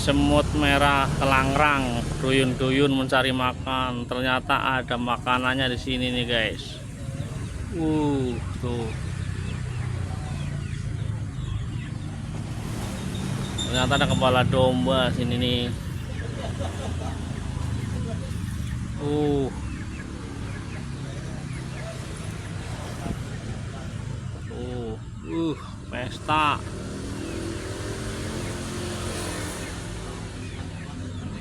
semut merah kelangrang duyun-duyun mencari makan. Ternyata ada makanannya di sini nih guys. Tuh. Ternyata ada kepala domba sini nih. Pesta.